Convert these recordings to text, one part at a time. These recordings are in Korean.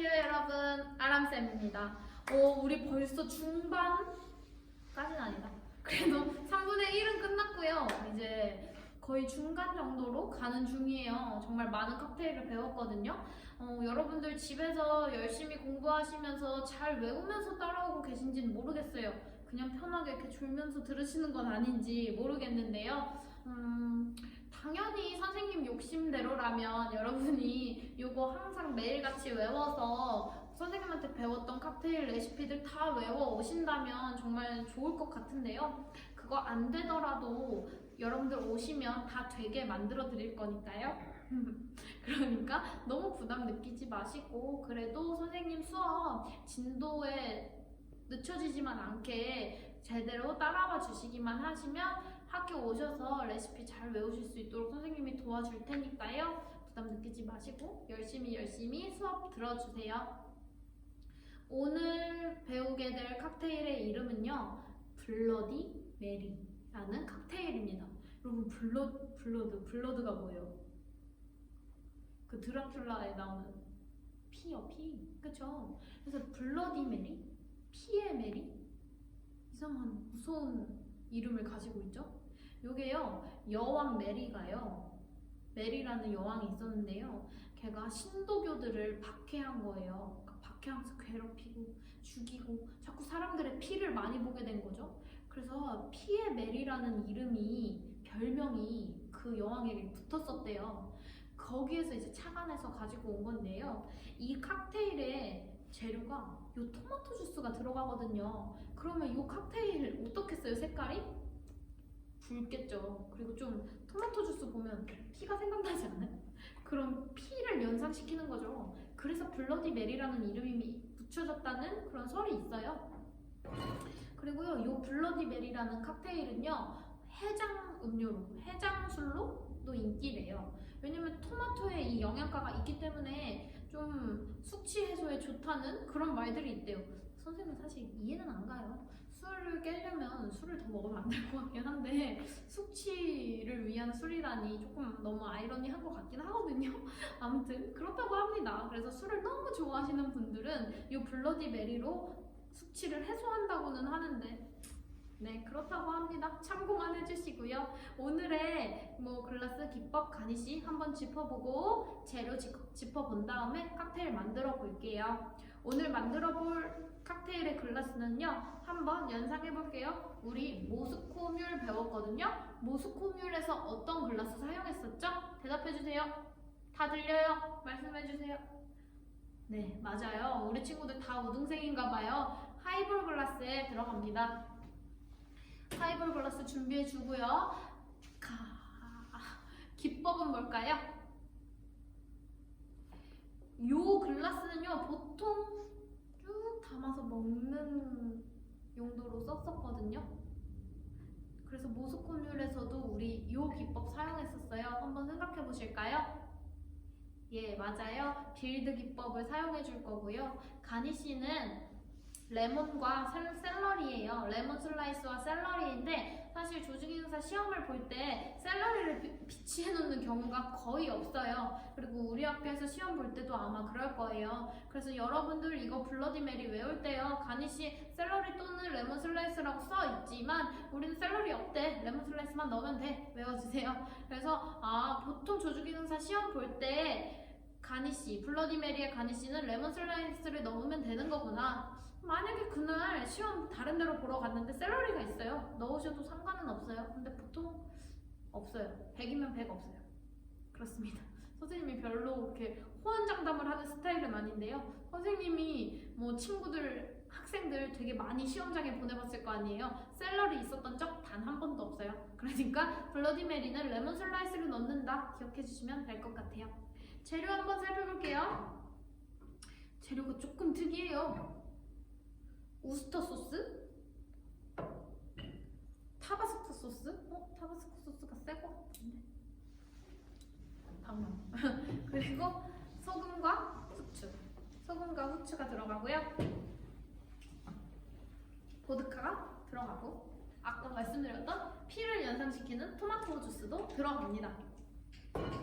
안녕하세요 여러분, 아람쌤입니다. 우리 벌써 중반까지는 아니다. 그래도 3분의 1은 끝났고요. 이제 거의 중간 정도로 가는 중이에요. 정말 많은 칵테일을 배웠거든요. 여러분들 집에서 열심히 공부하시면서 잘 외우면서 따라오고 계신지는 모르겠어요. 그냥 편하게 이렇게 졸면서 들으시는 건 아닌지 모르겠는데요. 당연히 선생님 욕심대로라면 여러분이 이거 항상 매일같이 외워서 선생님한테 배웠던 칵테일 레시피들 다 외워 오신다면 정말 좋을 것 같은데요. 그거 안 되더라도 여러분들 오시면 다 되게 만들어 드릴 거니까요. 그러니까 너무 부담 느끼지 마시고 그래도 선생님 수업 진도에 늦춰지지만 않게 제대로 따라와 주시기만 하시면 학교 오셔서 레시피 잘 외우실 수 있도록 선생님이 도와줄 테니까요. 부담 느끼지 마시고 열심히 수업 들어주세요. 오늘 배우게 될 칵테일의 이름은요, 블러디 메리라는 칵테일입니다. 여러분 블러드가 뭐예요? 그 드라큘라에 나오는 피요, 피. 그쵸? 그래서 블러디 메리? 피의 메리? 이상한 무서운 이름을 가지고 있죠? 요게요, 여왕 메리가요, 메리라는 여왕이 있었는데요, 걔가 신도교들을 박해한 거예요. 그러니까 박해하면서 괴롭히고 죽이고 자꾸 사람들의 피를 많이 보게 된 거죠. 그래서 피의 메리라는 이름이, 별명이 그 여왕에게 붙었었대요. 거기에서 이제 착안해서 가지고 온 건데요, 이 칵테일의 재료가 요 토마토 주스가 들어가거든요. 그러면 이 칵테일 어떻겠어요? 색깔이? 붉겠죠. 그리고 좀 토마토 주스 보면 피가 생각나지 않아요? 그럼 피를 연상시키는 거죠. 그래서 블러디 메리라는 이름이 붙여졌다는 그런 설이 있어요. 그리고요, 이 블러디 메리라는 칵테일은요, 해장 음료로, 해장술로도 인기래요. 왜냐면 토마토에 이 영양가가 있기 때문에 좀 숙취 해소에 좋다는 그런 말들이 있대요. 선생님은 사실 이해는 안 가요. 술을 깨려면 술을 더 먹으면 안 될 것 같긴 한데 숙취를 위한 술이라니 조금 너무 아이러니한 것 같긴 하거든요. 아무튼 그렇다고 합니다. 그래서 술을 너무 좋아하시는 분들은 이 블러디 메리로 숙취를 해소한다고는 하는데, 네, 그렇다고 합니다. 참고만 해주시고요. 오늘의 글라스 기법 가니쉬 한번 짚어보고 재료 짚어본 다음에 칵테일 만들어 볼게요. 오늘 만들어 볼 칵테일의 글라스는요, 한번 연상해 볼게요. 우리 모스코뮬 배웠거든요. 모스코뮬에서 어떤 글라스 사용했었죠? 대답해 주세요. 다 들려요? 말씀해 주세요. 네, 맞아요. 우리 친구들 다 우등생인가 봐요. 하이볼 글라스에 들어갑니다. 하이볼 글라스 준비해 주고요. 기법은 뭘까요? 요 글라스는요, 보통 쭉 담아서 먹는 용도로 썼었거든요. 그래서 모스코뮬에서도 우리 요 기법 사용했었어요. 한번 생각해 보실까요? 예, 맞아요. 빌드 기법을 사용해 줄 거고요. 가니쉬는 레몬과 샐러리예요. 레몬 슬라이스와 샐러리인데 사실 조직인사 시험을 볼 때 샐러리를 비치해 놓는 경우가 거의 없어요. 그리고 우리 학교에서 시험 볼 때도 아마 그럴 거예요. 그래서 여러분들 이거 블러디 메리 외울 때요, 가니쉬 샐러리 또는 레몬 슬라이스라고 써 있지만 우리는 샐러리 없대. 레몬 슬라이스만 넣으면 돼. 외워주세요. 그래서 보통 조직인사 시험 볼 때 가니쉬, 블러디 메리의 가니쉬는 레몬 슬라이스를 넣으면 되는 거구나. 만약에 그날 시험 다른 데로 보러 갔는데 샐러리가 있어요. 넣으셔도 상관은 없어요. 근데 보통 없어요. 100이면 100 없어요. 그렇습니다. 선생님이 별로 이렇게 호언장담을 하는 스타일은 아닌데요. 선생님이 친구들, 학생들 되게 많이 시험장에 보내봤을 거 아니에요. 샐러리 있었던 적 단 한 번도 없어요. 그러니까 블러디 메리는 레몬 슬라이스를 넣는다. 기억해 주시면 될 것 같아요. 재료 한번 살펴볼게요. 재료가 조금 특이해요. 우스터 소스, 타바스코 소스, 타바스코 소스가 새 거 같은데, 방금. 그리고 소금과 후추가 들어가고요. 보드카가 들어가고, 아까 말씀드렸던 피를 연상시키는 토마토 주스도 들어갑니다.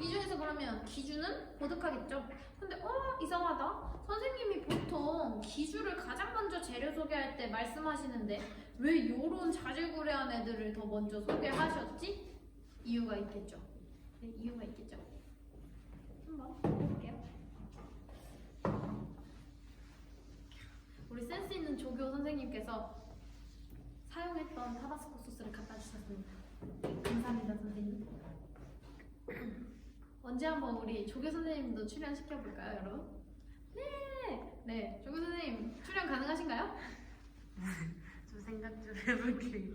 이 중에서 그러면 기준은 보드카겠죠? 근데 이상하다. 선생님이 보통 기주를 가장 먼저 재료 소개할 때 말씀하시는데 왜 요런 자질구레한 애들을 더 먼저 소개하셨지? 이유가 있겠죠. 네, 이유가 있겠죠. 한번 볼게요. 우리 센스 있는 조교 선생님께서 사용했던 타바스코 소스를 갖다 주셨습니다. 감사합니다, 선생님. 언제 한번 우리 조교 선생님도 출연시켜볼까요, 여러분? 네, 조교 선생님 출연 가능하신가요? 좀 생각 좀 해볼게요.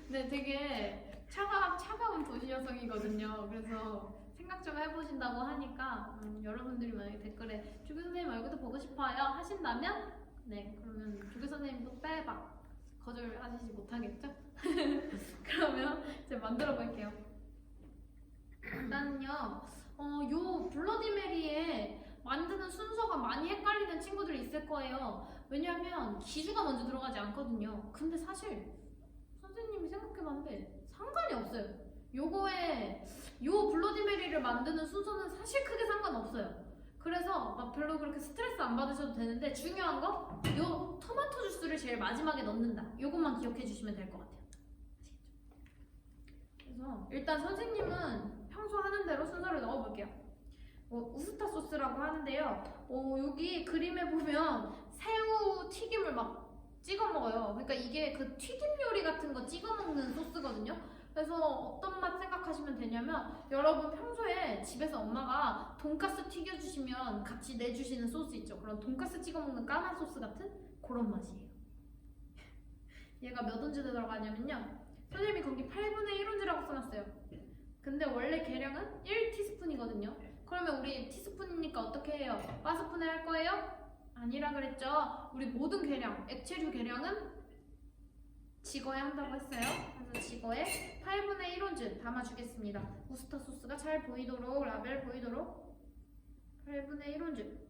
네, 되게 차가운 도시 여성이거든요. 그래서 생각 좀 해보신다고 하니까 여러분들이 만약에 댓글에 조교 선생님 얼굴도 보고 싶어요 하신다면 네, 그러면 조교 선생님도 빼박 거절하시지 못하겠죠? 그러면 이제 만들어 볼게요. 일단은요, 요 블러디 메리에 만드는 순서가 많이 헷갈리는 친구들이 있을 거예요. 왜냐하면 기주가 먼저 들어가지 않거든요. 근데 사실 선생님이 생각해봤는데 상관이 없어요. 요 블러디 메리를 만드는 순서는 사실 크게 상관없어요. 그래서 막 별로 그렇게 스트레스 안 받으셔도 되는데 중요한 거 요 토마토 주스를 제일 마지막에 넣는다. 요것만 기억해 주시면 될 것 같아요. 그래서 일단 선생님은 평소 하는 대로 순서를 넣어볼게요. 우스타 소스라고 하는데요. 여기 그림에 보면 새우 튀김을 막 찍어 먹어요. 그러니까 이게 그 튀김 요리 같은 거 찍어 먹는 소스거든요. 그래서 어떤 맛 생각하시면 되냐면 여러분 평소에 집에서 엄마가 돈가스 튀겨주시면 같이 내주시는 소스 있죠. 그런 돈가스 찍어 먹는 까만 소스 같은 그런 맛이에요. 얘가 몇 온즈 들어가냐면요. 선생님이 거기 8분의 1온즈라고 써놨어요. 근데 원래 계량은 1티스푼이거든요. 그러면 우리 티스푼이니까 어떻게 해요? 바스푼에 할 거예요? 아니라 그랬죠. 우리 모든 계량, 액체류 계량은 지거에 한다고 했어요. 그래서 지거에 8분의 1온즈 담아주겠습니다. 우스타 소스가 잘 보이도록, 라벨 보이도록 8분의 1온즈.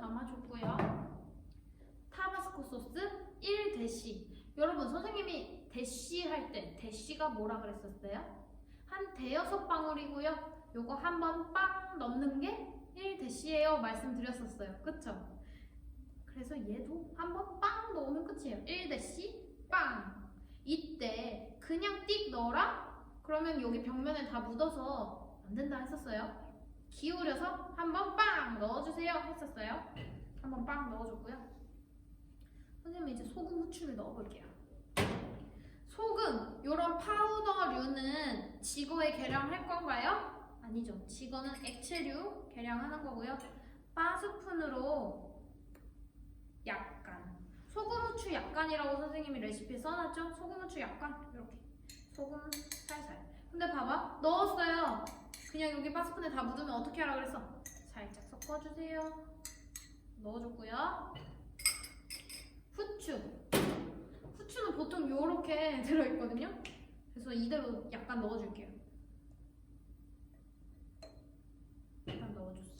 담아줬고요. 타바스코 소스 1대씨. 여러분 선생님이 대씨 할 때 대씨가 뭐라 그랬었어요? 한 대여섯 방울이고요. 요거 한번 빵 넣는 게 1대씨예요 말씀드렸었어요. 그쵸? 그래서 얘도 한번 빵 넣으면 끝이에요. 1대씨 빵. 이때 그냥 띡 넣어라? 그러면 여기 벽면에 다 묻어서 안 된다 했었어요. 기울여서 한번 빵 넣어주세요 했었어요. 한번 빵 넣어줬고요. 선생님 이제 소금, 후추를 넣어볼게요. 소금, 요런 파우더류는 지거에 계량할 건가요? 아니죠. 지거는 액체류 계량하는 거고요. 바스푼으로 약간. 소금, 후추 약간이라고 선생님이 레시피에 써놨죠? 소금, 후추 약간 이렇게. 소금 살살. 근데 봐봐. 넣었어요. 그냥 여기 바스푼에 다 묻으면 어떻게 하라 그랬어? 살짝 섞어주세요. 넣어줬고요. 후추. 후추는 보통 요렇게 들어있거든요. 그래서 이대로 약간 넣어줄게요. 약간 넣어줬어.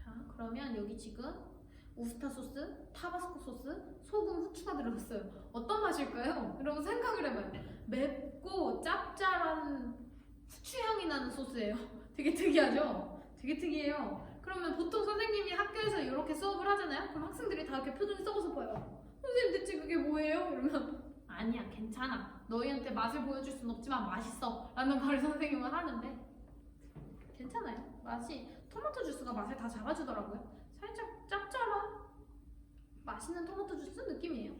자, 그러면 여기 지금 우스타 소스, 타바스코 소스, 소금, 후추가 들어갔어요. 어떤 맛일까요? 여러분 생각을 해봐요. 맵고 짭짤한 후추향이 나는 소스예요. 되게 특이하죠? 되게 특이해요. 그러면 보통 선생님이 학교에서 이렇게 수업을 하잖아요? 그럼 학생들이 다 이렇게 표정이 썩어서 봐요. 선생님 대체 그게 뭐예요? 이러면 아니야 괜찮아. 너희한테 맛을 보여줄 순 없지만 맛있어 라는 말을 선생님은 하는데 괜찮아요. 맛이 토마토 주스가 맛을 다 잡아주더라고요. 살짝 짭짤한 맛있는 토마토 주스 느낌이에요.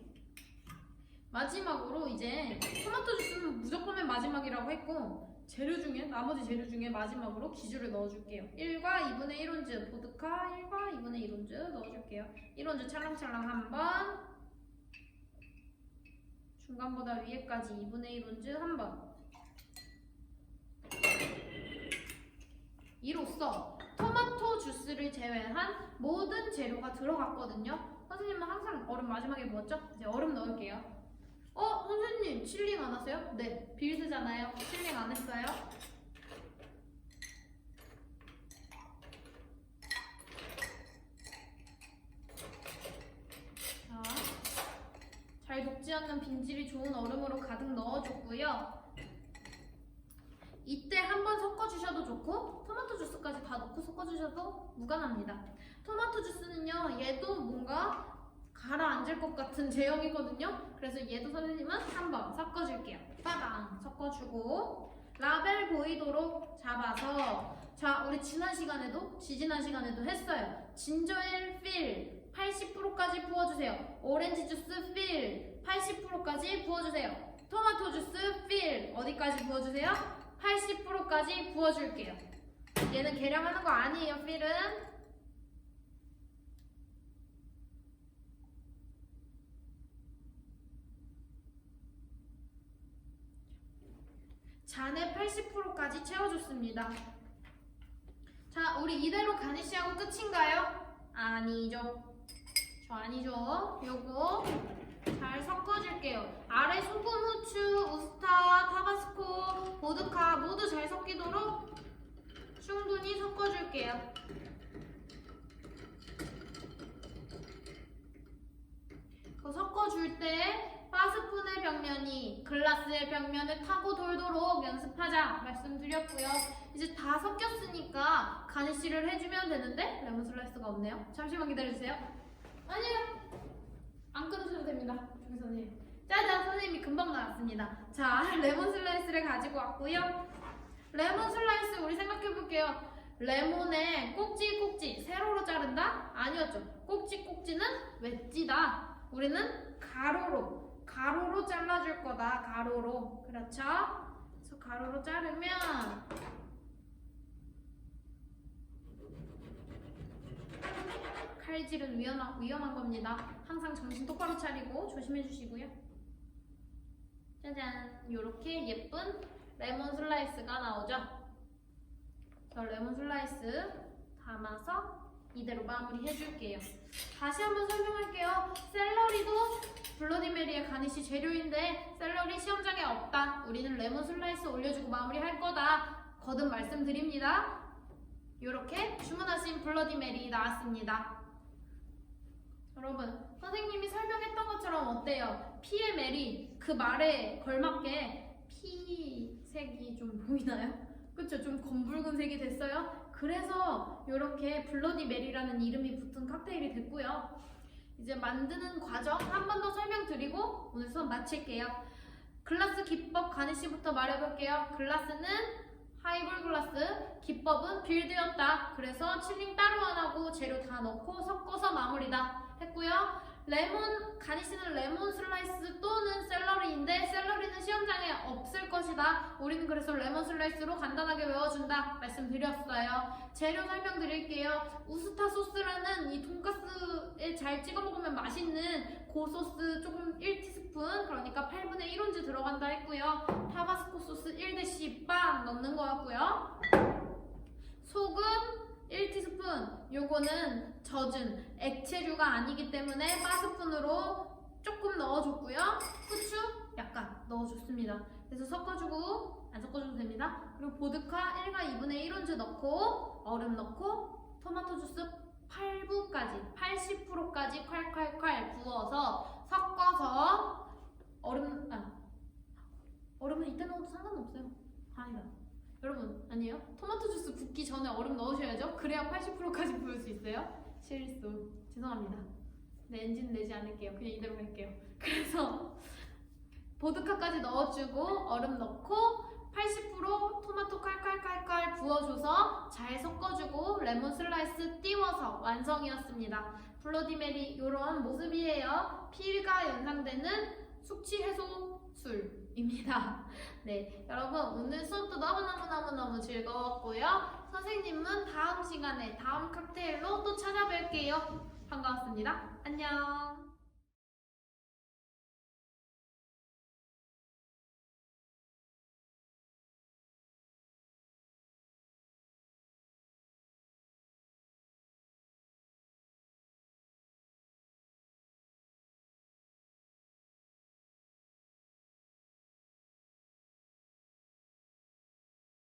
마지막으로 이제 토마토 주스는 무조건 맨 마지막이라고 했고 재료 중에 나머지 재료 중에 마지막으로 기주를 넣어줄게요. 1과 2분의 1온즈 보드카 1과 2분의 1온즈 넣어줄게요. 1온즈 찰랑찰랑 한번 중간보다 위에까지 2분의 1온즈 한번. 이로써 토마토 주스를 제외한 모든 재료가 들어갔거든요. 선생님은 항상 얼음 마지막에 부었죠? 이제 얼음 넣을게요. 선생님 칠링 안 하세요? 네, 빌드잖아요. 칠링 안 했어요. 자, 잘 녹지 않는 있는 빈질이 좋은 얼음으로 가득 넣어줬고요. 이때 한번 섞어주셔도 좋고 토마토 주스까지 다 넣고 섞어주셔도 무관합니다. 토마토 주스는요, 얘도 뭔가 가라앉을 것 같은 제형이거든요. 그래서 얘도 선생님은 한번 섞어줄게요. 빠방 섞어주고 라벨 보이도록 잡아서, 자, 우리 지지난 시간에도 했어요. 진저엘 필 80%까지 부어주세요. 오렌지 주스 필 80%까지 부어주세요. 토마토 주스 필 어디까지 부어주세요? 80%까지 부어줄게요. 얘는 계량하는 거 아니에요. 필은 잔에 80%까지 채워줬습니다. 자, 우리 이대로 가니쉬하고 끝인가요? 아니죠. 저 아니죠. 요거 잘 섞어줄게요. 아래 소금, 후추, 우스타, 타바스코, 보드카 모두 잘 섞이도록 충분히 섞어줄게요. 그 섞어줄 때 바스푼의 벽면이 글라스의 벽면을 타고 돌도록 연습하자 말씀드렸고요. 이제 다 섞였으니까 가니쉬를 해주면 되는데 레몬 슬라이스가 없네요. 잠시만 기다려주세요. 아니요, 안 끊으셔도 됩니다. 저기 선생님. 짜잔, 선생님이 금방 나왔습니다. 자, 레몬 슬라이스를 가지고 왔고요. 레몬 슬라이스 우리 생각해볼게요. 레몬의 꼭지 세로로 자른다? 아니었죠. 꼭지는 웨지다. 우리는 가로로 잘라줄 거다. 가로로. 그렇죠? 그래서 가로로 자르면 칼질은 위험한 겁니다. 항상 정신 똑바로 차리고 조심해 주시고요. 짜잔, 요렇게 예쁜 레몬 슬라이스가 나오죠. 저 레몬 슬라이스 담아서 이대로 마무리 해줄게요. 다시 한번 설명할게요. 샐러리도 블러디메리의 가니쉬 재료인데 샐러리 시험장에 없다. 우리는 레몬 슬라이스 올려주고 마무리할 거다. 거듭 말씀드립니다. 이렇게 주문하신 블러디메리 나왔습니다. 여러분, 선생님이 설명했던 것처럼 어때요? 피의 메리, 그 말에 걸맞게 피 색이 좀 보이나요? 그쵸? 좀 검붉은 색이 됐어요? 그래서 이렇게 블러디 메리라는 이름이 붙은 칵테일이 됐고요. 이제 만드는 과정 한 번 더 설명드리고 오늘 수업 마칠게요. 글라스 기법 가니쉬부터 말해볼게요. 글라스는 하이볼 글라스, 기법은 빌드였다. 그래서 칠링 따로 안 하고 재료 다 넣고 섞어서 마무리다 했고요. 가니쉬는 레몬 슬라이스 또는 샐러리인데 샐러리는 시험장에 없을 것이다. 우리는 그래서 레몬 슬라이스로 간단하게 외워준다 말씀드렸어요. 재료 설명드릴게요. 우스타 소스라는 이 돈가스에 잘 찍어 먹으면 맛있는 그 소스 조금 1티스푼, 그러니까 8분의 1온즈 들어간다 했고요. 타바스코 소스 1대씨 빵 넣는 거였고요. 소금 1티스푼, 요거는 젖은 액체류가 아니기 때문에 바스푼으로 조금 넣어줬고요. 후추 약간 넣어줬습니다. 그래서 섞어주고, 안 섞어줘도 됩니다. 그리고 보드카 1과 2분의 1온즈 넣고, 얼음 넣고, 토마토 주스 8부까지, 80%까지 콸콸콸 부어서 섞어서 얼음은 이때 넣어도 상관없어요. 아니다. 여러분, 아니에요? 토마토 주스 붓기 전에 얼음 넣으셔야죠. 그래야 80%까지 부을 수 있어요. 실수. 죄송합니다. 네, 엔진 내지 않을게요. 그냥 이대로 갈게요. 그래서 보드카까지 넣어주고 얼음 넣고 80% 토마토 칼칼칼칼 부어줘서 잘 섞어주고 레몬 슬라이스 띄워서 완성이었습니다. 블러디메리 이런 모습이에요. 피가 연상되는 숙취 해소술입니다. 네, 여러분 오늘 수업도 너무너무 즐거웠고요. 선생님은 다음 시간에 다음 칵테일로 또 찾아뵐게요. 반가웠습니다. 안녕.